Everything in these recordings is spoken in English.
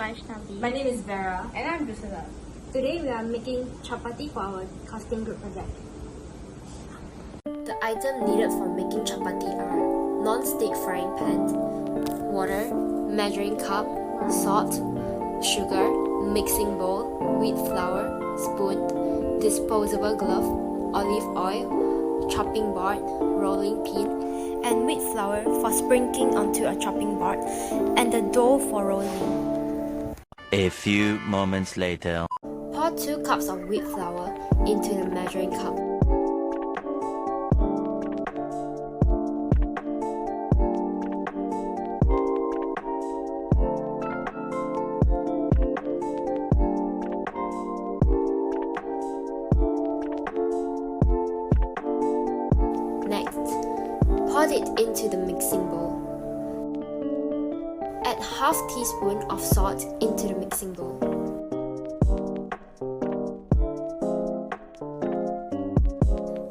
Vaishnavi. My name is Vera. And I'm Drusilla. Today we are making chapati for our casting group project. The items needed for making chapati are non-stick frying pan, water, measuring cup, salt, sugar, mixing bowl, wheat flour, spoon, disposable glove, olive oil, chopping board, rolling pin, and wheat flour for sprinkling onto a chopping board, and the dough for rolling. A few moments later. Pour 2 cups of wheat flour into the measuring cup. Next, pour it into the mixing bowl. Add half teaspoon of salt into the mixing bowl.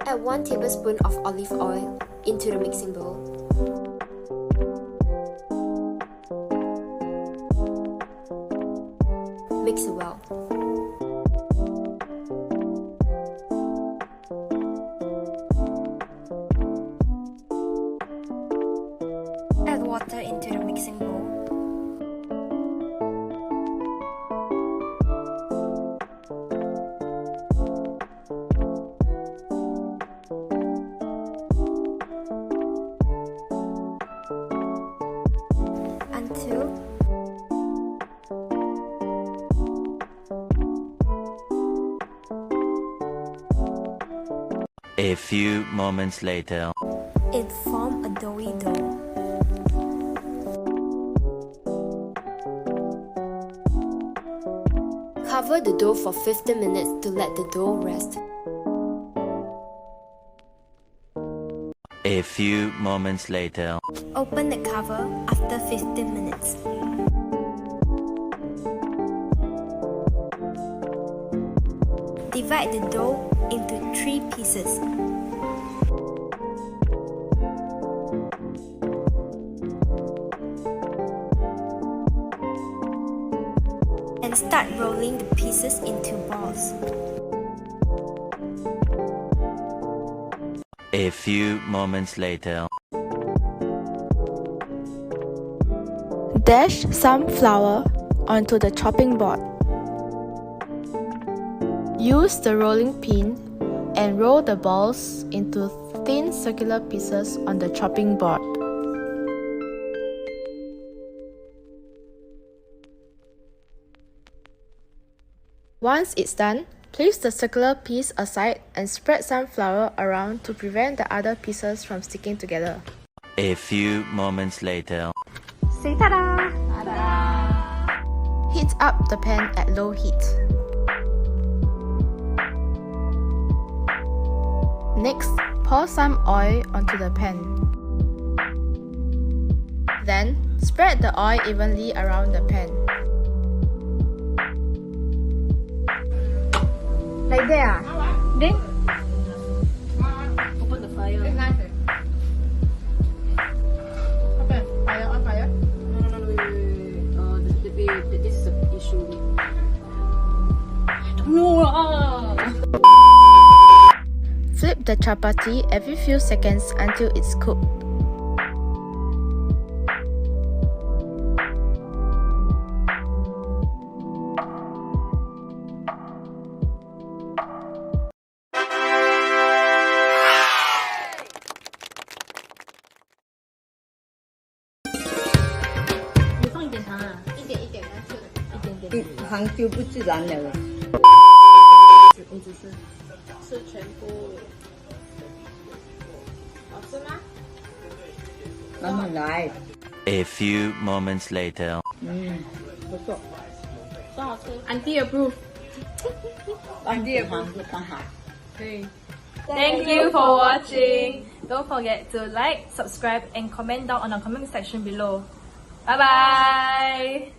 Add 1 tablespoon of olive oil into the mixing bowl. Mix well. Add water into the mixing bowl. Until A few moments later. it forms a doughy dough. Cover the dough for 15 minutes to let the dough rest. A few moments later. Open the cover after 15 minutes. Divide the dough into 3 pieces. And start rolling the pieces into balls. A few moments later. Dash some flour onto the chopping board. Use the rolling pin and roll the balls into thin circular pieces on the chopping board. Once it's done, place the circular piece aside and spread some flour around to prevent the other pieces from sticking together. A few moments later. Say ta-da! Heat up the pan at low heat. Next, pour some oil onto the pan. Then, spread the oil evenly around the pan. Like that. Then Open the fire. It's nice. Okay, fire on fire. No, wait. This is an issue. I don't know. Flip the chapati every few seconds until it's cooked.糖就不自然了。你只是全部，好吃吗？慢慢来。A few moments later. 不错，真好吃。Auntie approve. 糖是刚好。可以。Thank you for watching. Don't forget to like, subscribe, and comment down on the comment section below. Bye bye.